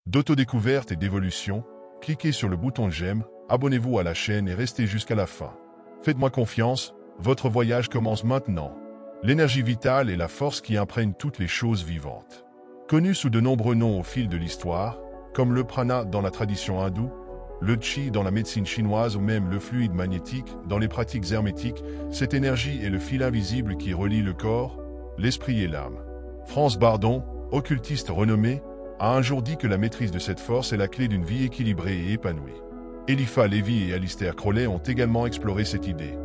d'autodécouverte et d'évolution, cliquez sur le bouton j'aime, abonnez-vous à la chaîne et restez jusqu'à la fin. Faites-moi confiance, votre voyage commence maintenant. L'énergie vitale est la force qui imprègne toutes les choses vivantes. Connue sous de nombreux noms au fil de l'histoire, comme le prana dans la tradition hindoue, le chi dans la médecine chinoise ou même le fluide magnétique dans les pratiques hermétiques, cette énergie est le fil invisible qui relie le corps, l'esprit et l'âme. France Bardon, occultiste renommée, a un jour dit que la maîtrise de cette force est la clé d'une vie équilibrée et épanouie. Elifa Lévy et Aleister Crowley ont également exploré cette idée,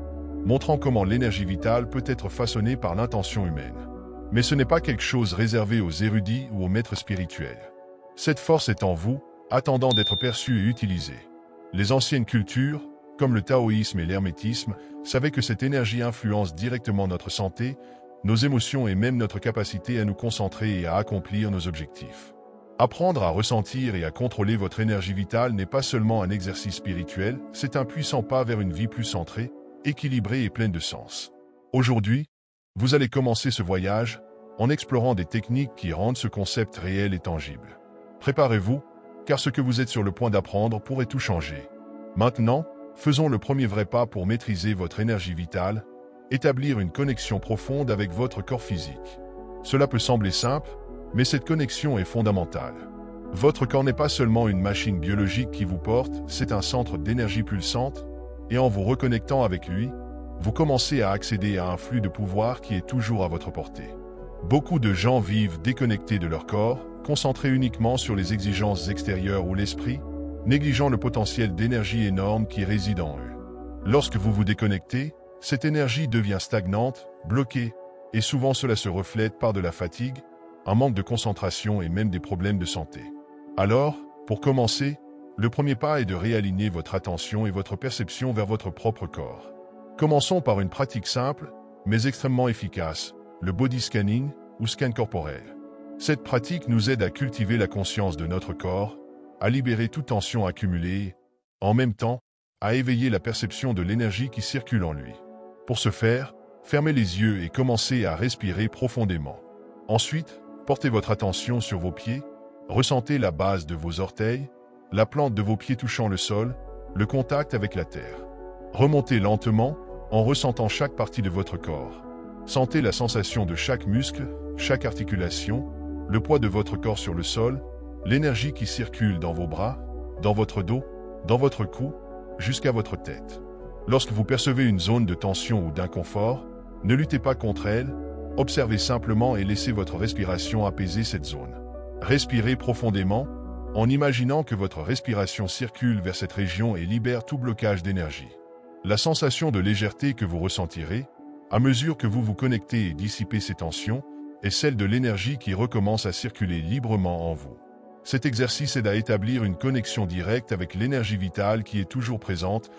montrant comment l'énergie vitale peut être façonnée par l'intention humaine. Mais ce n'est pas quelque chose réservé aux érudits ou aux maîtres spirituels. Cette force est en vous, attendant d'être perçue et utilisée. Les anciennes cultures, comme le taoïsme et l'hermétisme, savaient que cette énergie influence directement notre santé, nos émotions et même notre capacité à nous concentrer et à accomplir nos objectifs. Apprendre à ressentir et à contrôler votre énergie vitale n'est pas seulement un exercice spirituel, c'est un puissant pas vers une vie plus centrée, équilibrée et pleine de sens. Aujourd'hui, vous allez commencer ce voyage en explorant des techniques qui rendent ce concept réel et tangible. Préparez-vous, car ce que vous êtes sur le point d'apprendre pourrait tout changer. Maintenant, faisons le premier vrai pas pour maîtriser votre énergie vitale, établir une connexion profonde avec votre corps physique. Cela peut sembler simple, mais cette connexion est fondamentale. Votre corps n'est pas seulement une machine biologique qui vous porte, c'est un centre d'énergie pulsante, et en vous reconnectant avec lui, vous commencez à accéder à un flux de pouvoir qui est toujours à votre portée. Beaucoup de gens vivent déconnectés de leur corps, concentrés uniquement sur les exigences extérieures ou l'esprit, négligeant le potentiel d'énergie énorme qui réside en eux. Lorsque vous vous déconnectez, cette énergie devient stagnante, bloquée, et souvent cela se reflète par de la fatigue, un manque de concentration et même des problèmes de santé. Alors, pour commencer, le premier pas est de réaligner votre attention et votre perception vers votre propre corps. Commençons par une pratique simple, mais extrêmement efficace, le body scanning ou scan corporel. Cette pratique nous aide à cultiver la conscience de notre corps, à libérer toute tension accumulée, en même temps, à éveiller la perception de l'énergie qui circule en lui. Pour ce faire, fermez les yeux et commencez à respirer profondément. Ensuite, portez votre attention sur vos pieds, ressentez la base de vos orteils, la plante de vos pieds touchant le sol, le contact avec la terre. Remontez lentement, en ressentant chaque partie de votre corps. Sentez la sensation de chaque muscle, chaque articulation, le poids de votre corps sur le sol, l'énergie qui circule dans vos bras, dans votre dos, dans votre cou, jusqu'à votre tête. Lorsque vous percevez une zone de tension ou d'inconfort, ne luttez pas contre elle, observez simplement et laissez votre respiration apaiser cette zone. Respirez profondément, en imaginant que votre respiration circule vers cette région et libère tout blocage d'énergie. La sensation de légèreté que vous ressentirez, à mesure que vous vous connectez et dissipez ces tensions, est celle de l'énergie qui recommence à circuler librement en vous. Cet exercice aide à établir une connexion directe avec l'énergie vitale qui est toujours présente,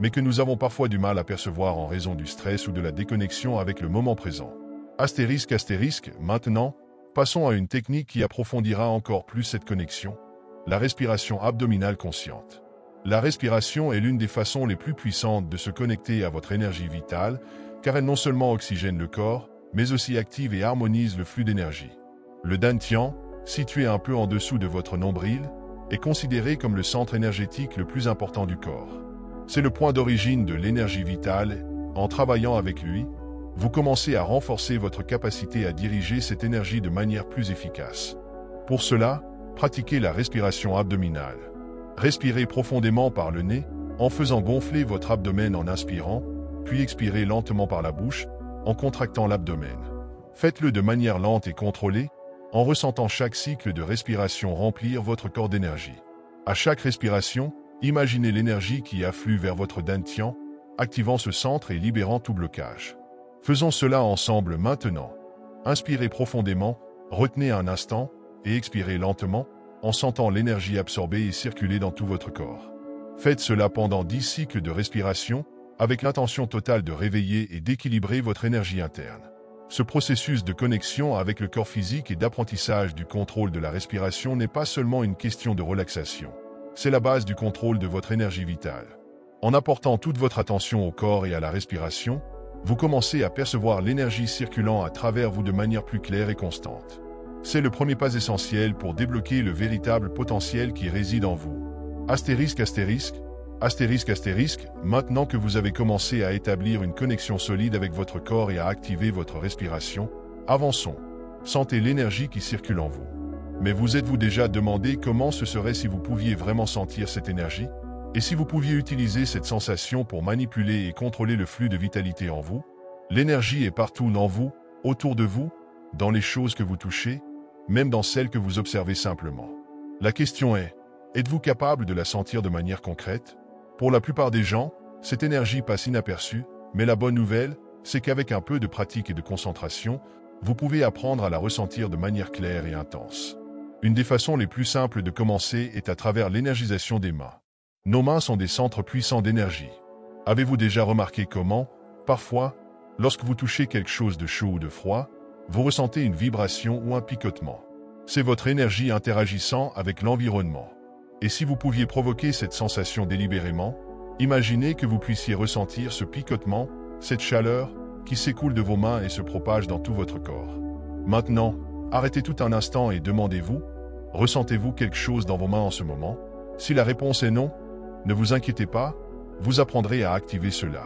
mais que nous avons parfois du mal à percevoir en raison du stress ou de la déconnexion avec le moment présent. Astérisque, maintenant, passons à une technique qui approfondira encore plus cette connexion, la respiration abdominale consciente. La respiration est l'une des façons les plus puissantes de se connecter à votre énergie vitale, car elle non seulement oxygène le corps, mais aussi active et harmonise le flux d'énergie. Le dantian, situé un peu en dessous de votre nombril, est considéré comme le centre énergétique le plus important du corps. C'est le point d'origine de l'énergie vitale. En travaillant avec lui, vous commencez à renforcer votre capacité à diriger cette énergie de manière plus efficace. Pour cela, pratiquez la respiration abdominale. Respirez profondément par le nez, en faisant gonfler votre abdomen en inspirant, puis expirez lentement par la bouche, en contractant l'abdomen. Faites-le de manière lente et contrôlée, en ressentant chaque cycle de respiration remplir votre corps d'énergie. À chaque respiration, imaginez l'énergie qui afflue vers votre dantian, activant ce centre et libérant tout blocage. Faisons cela ensemble maintenant. Inspirez profondément, retenez un instant, et expirez lentement, en sentant l'énergie absorber et circuler dans tout votre corps. Faites cela pendant 10 cycles de respiration, avec l'intention totale de réveiller et d'équilibrer votre énergie interne. Ce processus de connexion avec le corps physique et d'apprentissage du contrôle de la respiration n'est pas seulement une question de relaxation. C'est la base du contrôle de votre énergie vitale. En apportant toute votre attention au corps et à la respiration, vous commencez à percevoir l'énergie circulant à travers vous de manière plus claire et constante. C'est le premier pas essentiel pour débloquer le véritable potentiel qui réside en vous. Astérisque, astérisque, astérisque, astérisque, maintenant que vous avez commencé à établir une connexion solide avec votre corps et à activer votre respiration, avançons. Sentez l'énergie qui circule en vous. Mais vous êtes-vous déjà demandé comment ce serait si vous pouviez vraiment sentir cette énergie? Et si vous pouviez utiliser cette sensation pour manipuler et contrôler le flux de vitalité en vous? L'énergie est partout en vous, autour de vous, dans les choses que vous touchez, même dans celles que vous observez simplement. La question est, êtes-vous capable de la sentir de manière concrète? Pour la plupart des gens, cette énergie passe inaperçue, mais la bonne nouvelle, c'est qu'avec un peu de pratique et de concentration, vous pouvez apprendre à la ressentir de manière claire et intense. Une des façons les plus simples de commencer est à travers l'énergisation des mains. Nos mains sont des centres puissants d'énergie. Avez-vous déjà remarqué comment, parfois, lorsque vous touchez quelque chose de chaud ou de froid, vous ressentez une vibration ou un picotement? C'est votre énergie interagissant avec l'environnement. Et si vous pouviez provoquer cette sensation délibérément, imaginez que vous puissiez ressentir ce picotement, cette chaleur, qui s'écoule de vos mains et se propage dans tout votre corps. Maintenant, arrêtez tout un instant et demandez-vous, ressentez-vous quelque chose dans vos mains en ce moment? Si la réponse est non, ne vous inquiétez pas, vous apprendrez à activer cela.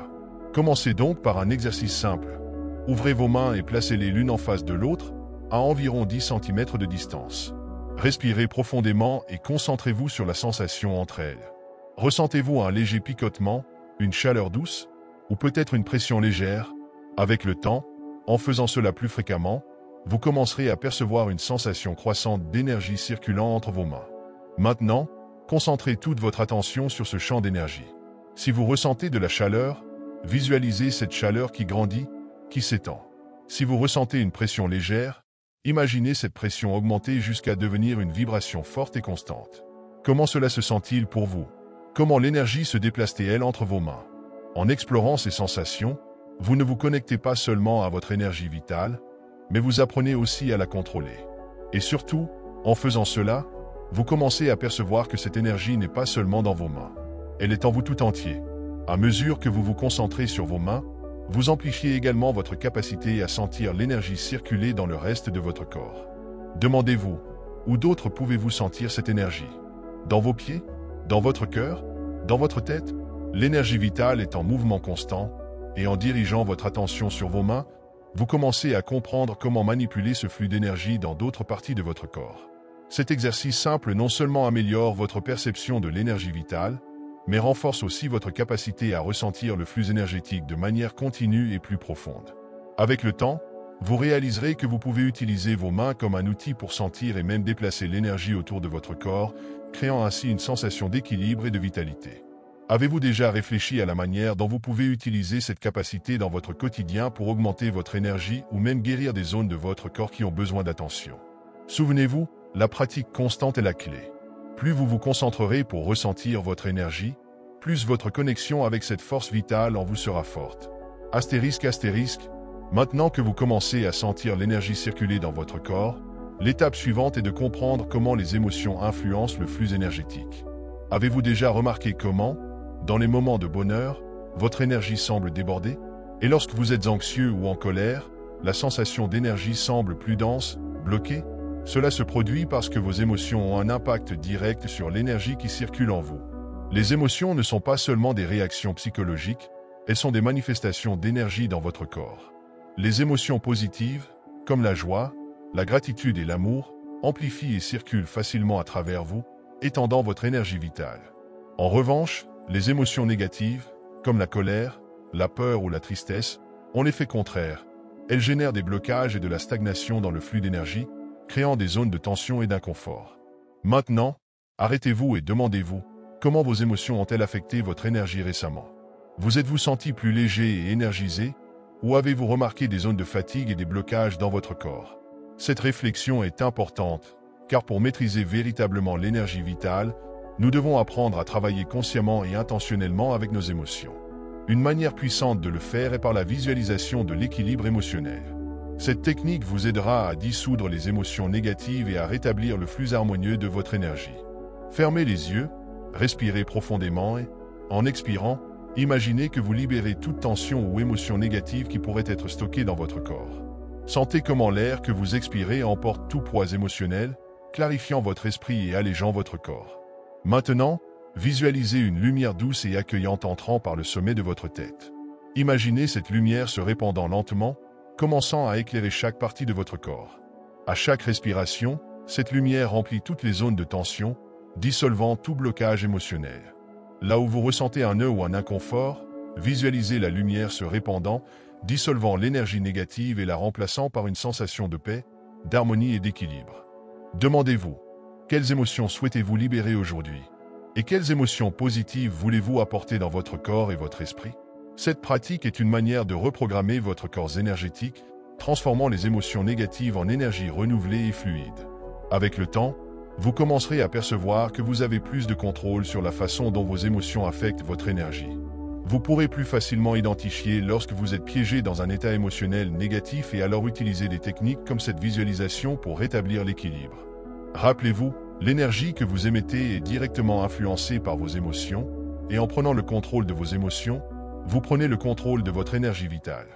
Commencez donc par un exercice simple. Ouvrez vos mains et placez-les l'une en face de l'autre, à environ 10 cm de distance. Respirez profondément et concentrez-vous sur la sensation entre elles. Ressentez-vous un léger picotement, une chaleur douce, ou peut-être une pression légère? Avec le temps, en faisant cela plus fréquemment, vous commencerez à percevoir une sensation croissante d'énergie circulant entre vos mains. Maintenant, concentrez toute votre attention sur ce champ d'énergie. Si vous ressentez de la chaleur, visualisez cette chaleur qui grandit, qui s'étend. Si vous ressentez une pression légère, imaginez cette pression augmenter jusqu'à devenir une vibration forte et constante. Comment cela se sent-il pour vous? Comment l'énergie se déplace-t-elle entre vos mains? En explorant ces sensations, vous ne vous connectez pas seulement à votre énergie vitale, mais vous apprenez aussi à la contrôler. Et surtout, en faisant cela, vous commencez à percevoir que cette énergie n'est pas seulement dans vos mains. Elle est en vous tout entier. À mesure que vous vous concentrez sur vos mains, vous amplifiez également votre capacité à sentir l'énergie circuler dans le reste de votre corps. Demandez-vous, où d'autres pouvez-vous sentir cette énergie? Dans vos pieds? Dans votre cœur? Dans votre tête? L'énergie vitale est en mouvement constant, et en dirigeant votre attention sur vos mains, vous commencez à comprendre comment manipuler ce flux d'énergie dans d'autres parties de votre corps. Cet exercice simple non seulement améliore votre perception de l'énergie vitale, mais renforce aussi votre capacité à ressentir le flux énergétique de manière continue et plus profonde. Avec le temps, vous réaliserez que vous pouvez utiliser vos mains comme un outil pour sentir et même déplacer l'énergie autour de votre corps, créant ainsi une sensation d'équilibre et de vitalité. Avez-vous déjà réfléchi à la manière dont vous pouvez utiliser cette capacité dans votre quotidien pour augmenter votre énergie ou même guérir des zones de votre corps qui ont besoin d'attention? Souvenez-vous, la pratique constante est la clé. Plus vous vous concentrerez pour ressentir votre énergie, plus votre connexion avec cette force vitale en vous sera forte. Astérisque, astérisque, maintenant que vous commencez à sentir l'énergie circuler dans votre corps, l'étape suivante est de comprendre comment les émotions influencent le flux énergétique. Avez-vous déjà remarqué comment, dans les moments de bonheur, votre énergie semble déborder? Et lorsque vous êtes anxieux ou en colère, la sensation d'énergie semble plus dense, bloquée? Cela se produit parce que vos émotions ont un impact direct sur l'énergie qui circule en vous. Les émotions ne sont pas seulement des réactions psychologiques, elles sont des manifestations d'énergie dans votre corps. Les émotions positives, comme la joie, la gratitude et l'amour, amplifient et circulent facilement à travers vous, étendant votre énergie vitale. En revanche, les émotions négatives, comme la colère, la peur ou la tristesse, ont l'effet contraire. Elles génèrent des blocages et de la stagnation dans le flux d'énergie, créant des zones de tension et d'inconfort. Maintenant, arrêtez-vous et demandez-vous, comment vos émotions ont-elles affecté votre énergie récemment? Vous êtes-vous senti plus léger et énergisé, ou avez-vous remarqué des zones de fatigue et des blocages dans votre corps? Cette réflexion est importante, car pour maîtriser véritablement l'énergie vitale, nous devons apprendre à travailler consciemment et intentionnellement avec nos émotions. Une manière puissante de le faire est par la visualisation de l'équilibre émotionnel. Cette technique vous aidera à dissoudre les émotions négatives et à rétablir le flux harmonieux de votre énergie. Fermez les yeux, respirez profondément et, en expirant, imaginez que vous libérez toute tension ou émotion négative qui pourrait être stockée dans votre corps. Sentez comment l'air que vous expirez emporte tout poids émotionnel, clarifiant votre esprit et allégeant votre corps. Maintenant, visualisez une lumière douce et accueillante entrant par le sommet de votre tête. Imaginez cette lumière se répandant lentement, commençant à éclairer chaque partie de votre corps. À chaque respiration, cette lumière remplit toutes les zones de tension, dissolvant tout blocage émotionnel. Là où vous ressentez un nœud ou un inconfort, visualisez la lumière se répandant, dissolvant l'énergie négative et la remplaçant par une sensation de paix, d'harmonie et d'équilibre. Demandez-vous, quelles émotions souhaitez-vous libérer aujourd'hui? Et quelles émotions positives voulez-vous apporter dans votre corps et votre esprit? Cette pratique est une manière de reprogrammer votre corps énergétique, transformant les émotions négatives en énergie renouvelée et fluide. Avec le temps, vous commencerez à percevoir que vous avez plus de contrôle sur la façon dont vos émotions affectent votre énergie. Vous pourrez plus facilement identifier lorsque vous êtes piégé dans un état émotionnel négatif et alors utiliser des techniques comme cette visualisation pour rétablir l'équilibre. Rappelez-vous, l'énergie que vous émettez est directement influencée par vos émotions, et en prenant le contrôle de vos émotions, vous prenez le contrôle de votre énergie vitale.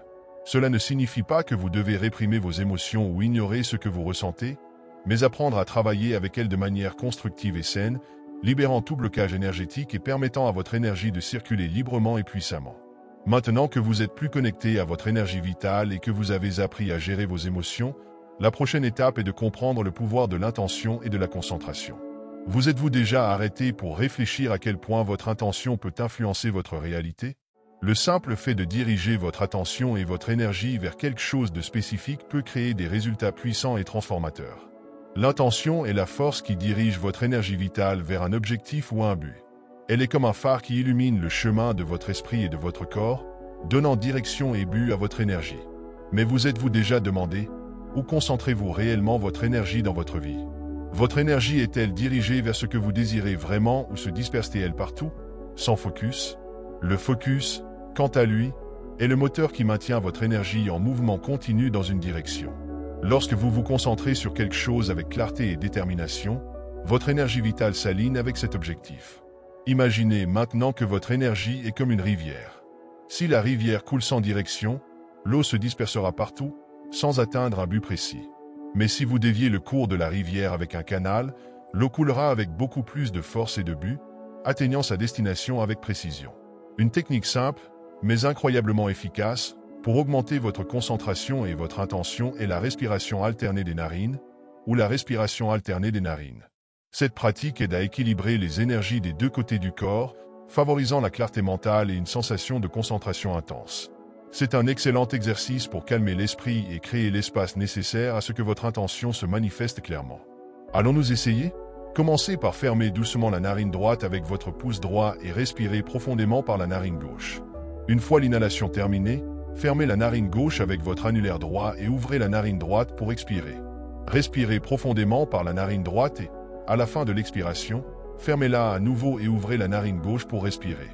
Cela ne signifie pas que vous devez réprimer vos émotions ou ignorer ce que vous ressentez, mais apprendre à travailler avec elles de manière constructive et saine, libérant tout blocage énergétique et permettant à votre énergie de circuler librement et puissamment. Maintenant que vous êtes plus connecté à votre énergie vitale et que vous avez appris à gérer vos émotions, la prochaine étape est de comprendre le pouvoir de l'intention et de la concentration. Vous êtes-vous déjà arrêté pour réfléchir à quel point votre intention peut influencer votre réalité? Le simple fait de diriger votre attention et votre énergie vers quelque chose de spécifique peut créer des résultats puissants et transformateurs. L'intention est la force qui dirige votre énergie vitale vers un objectif ou un but. Elle est comme un phare qui illumine le chemin de votre esprit et de votre corps, donnant direction et but à votre énergie. Mais vous êtes-vous déjà demandé, où concentrez-vous réellement votre énergie dans votre vie? Votre énergie est-elle dirigée vers ce que vous désirez vraiment ou se disperse-t-elle partout, sans focus? Le focus, quant à lui, est le moteur qui maintient votre énergie en mouvement continu dans une direction. Lorsque vous vous concentrez sur quelque chose avec clarté et détermination, votre énergie vitale s'aligne avec cet objectif. Imaginez maintenant que votre énergie est comme une rivière. Si la rivière coule sans direction, l'eau se dispersera partout, sans atteindre un but précis. Mais si vous déviez le cours de la rivière avec un canal, l'eau coulera avec beaucoup plus de force et de but, atteignant sa destination avec précision. Une technique simple, mais incroyablement efficace, pour augmenter votre concentration et votre intention est la respiration alternée des narines, ou la respiration alternée des narines. Cette pratique aide à équilibrer les énergies des deux côtés du corps, favorisant la clarté mentale et une sensation de concentration intense. C'est un excellent exercice pour calmer l'esprit et créer l'espace nécessaire à ce que votre intention se manifeste clairement. Allons-nous essayer? Commencez par fermer doucement la narine droite avec votre pouce droit et respirez profondément par la narine gauche. Une fois l'inhalation terminée, fermez la narine gauche avec votre annulaire droit et ouvrez la narine droite pour expirer. Respirez profondément par la narine droite et, à la fin de l'expiration, fermez-la à nouveau et ouvrez la narine gauche pour respirer.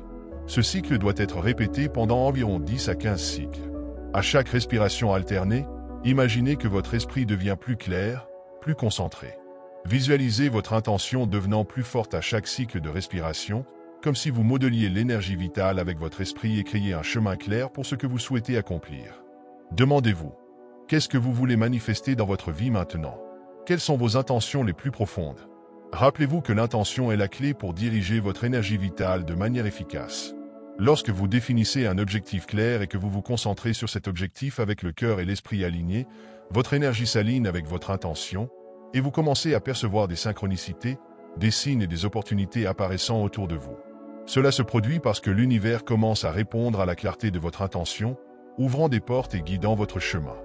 Ce cycle doit être répété pendant environ 10 à 15 cycles. À chaque respiration alternée, imaginez que votre esprit devient plus clair, plus concentré. Visualisez votre intention devenant plus forte à chaque cycle de respiration, comme si vous modeliez l'énergie vitale avec votre esprit et créiez un chemin clair pour ce que vous souhaitez accomplir. Demandez-vous, qu'est-ce que vous voulez manifester dans votre vie maintenant? Quelles sont vos intentions les plus profondes? Rappelez-vous que l'intention est la clé pour diriger votre énergie vitale de manière efficace. Lorsque vous définissez un objectif clair et que vous vous concentrez sur cet objectif avec le cœur et l'esprit alignés, votre énergie s'aligne avec votre intention, et vous commencez à percevoir des synchronicités, des signes et des opportunités apparaissant autour de vous. Cela se produit parce que l'univers commence à répondre à la clarté de votre intention, ouvrant des portes et guidant votre chemin.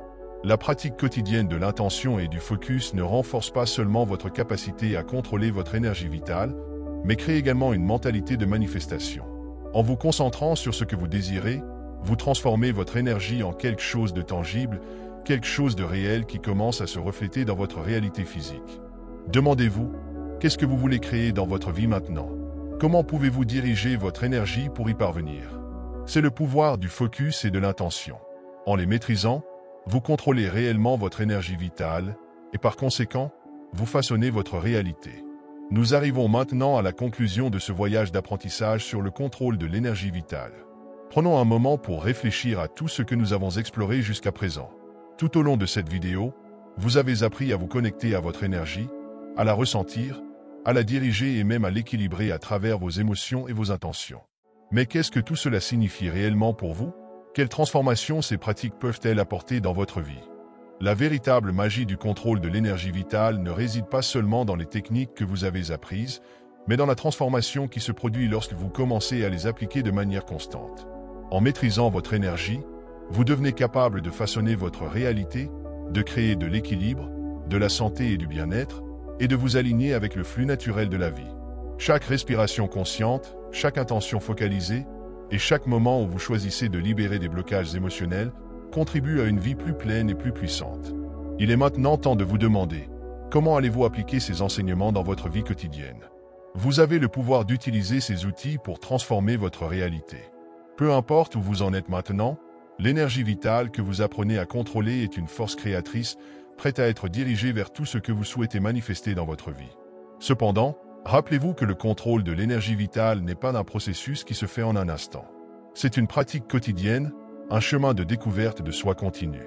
La pratique quotidienne de l'intention et du focus ne renforce pas seulement votre capacité à contrôler votre énergie vitale, mais crée également une mentalité de manifestation. En vous concentrant sur ce que vous désirez, vous transformez votre énergie en quelque chose de tangible, quelque chose de réel qui commence à se refléter dans votre réalité physique. Demandez-vous, qu'est-ce que vous voulez créer dans votre vie maintenant? Comment pouvez-vous diriger votre énergie pour y parvenir? C'est le pouvoir du focus et de l'intention. En les maîtrisant, vous contrôlez réellement votre énergie vitale et par conséquent, vous façonnez votre réalité. Nous arrivons maintenant à la conclusion de ce voyage d'apprentissage sur le contrôle de l'énergie vitale. Prenons un moment pour réfléchir à tout ce que nous avons exploré jusqu'à présent. Tout au long de cette vidéo, vous avez appris à vous connecter à votre énergie, à la ressentir, à la diriger et même à l'équilibrer à travers vos émotions et vos intentions. Mais qu'est-ce que tout cela signifie réellement pour vous? Quelles transformations ces pratiques peuvent-elles apporter dans votre vie? La véritable magie du contrôle de l'énergie vitale ne réside pas seulement dans les techniques que vous avez apprises, mais dans la transformation qui se produit lorsque vous commencez à les appliquer de manière constante. En maîtrisant votre énergie, vous devenez capable de façonner votre réalité, de créer de l'équilibre, de la santé et du bien-être, et de vous aligner avec le flux naturel de la vie. Chaque respiration consciente, chaque intention focalisée, et chaque moment où vous choisissez de libérer des blocages émotionnels contribue à une vie plus pleine et plus puissante. Il est maintenant temps de vous demander, comment allez-vous appliquer ces enseignements dans votre vie quotidienne? Vous avez le pouvoir d'utiliser ces outils pour transformer votre réalité. Peu importe où vous en êtes maintenant, l'énergie vitale que vous apprenez à contrôler est une force créatrice, prête à être dirigée vers tout ce que vous souhaitez manifester dans votre vie. Cependant, rappelez-vous que le contrôle de l'énergie vitale n'est pas un processus qui se fait en un instant. C'est une pratique quotidienne, un chemin de découverte de soi continu.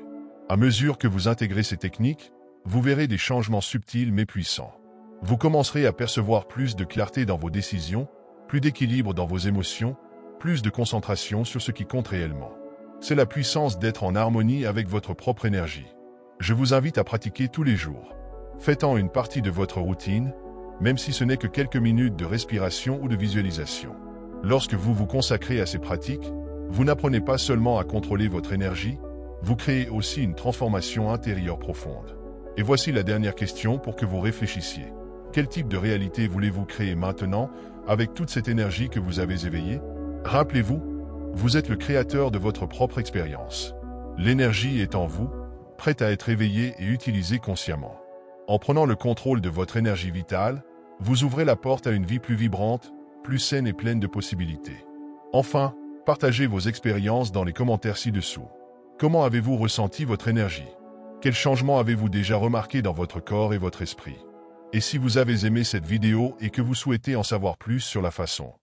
À mesure que vous intégrez ces techniques, vous verrez des changements subtils mais puissants. Vous commencerez à percevoir plus de clarté dans vos décisions, plus d'équilibre dans vos émotions, plus de concentration sur ce qui compte réellement. C'est la puissance d'être en harmonie avec votre propre énergie. Je vous invite à pratiquer tous les jours. Faites-en une partie de votre routine, même si ce n'est que quelques minutes de respiration ou de visualisation. Lorsque vous vous consacrez à ces pratiques, vous n'apprenez pas seulement à contrôler votre énergie, vous créez aussi une transformation intérieure profonde. Et voici la dernière question pour que vous réfléchissiez. Quel type de réalité voulez-vous créer maintenant avec toute cette énergie que vous avez éveillée? Rappelez-vous, vous êtes le créateur de votre propre expérience. L'énergie est en vous, prête à être éveillée et utilisée consciemment. En prenant le contrôle de votre énergie vitale, vous ouvrez la porte à une vie plus vibrante, plus saine et pleine de possibilités. Enfin, partagez vos expériences dans les commentaires ci-dessous. Comment avez-vous ressenti votre énergie? Quels changements avez-vous déjà remarqués dans votre corps et votre esprit? Et si vous avez aimé cette vidéo et que vous souhaitez en savoir plus sur la façon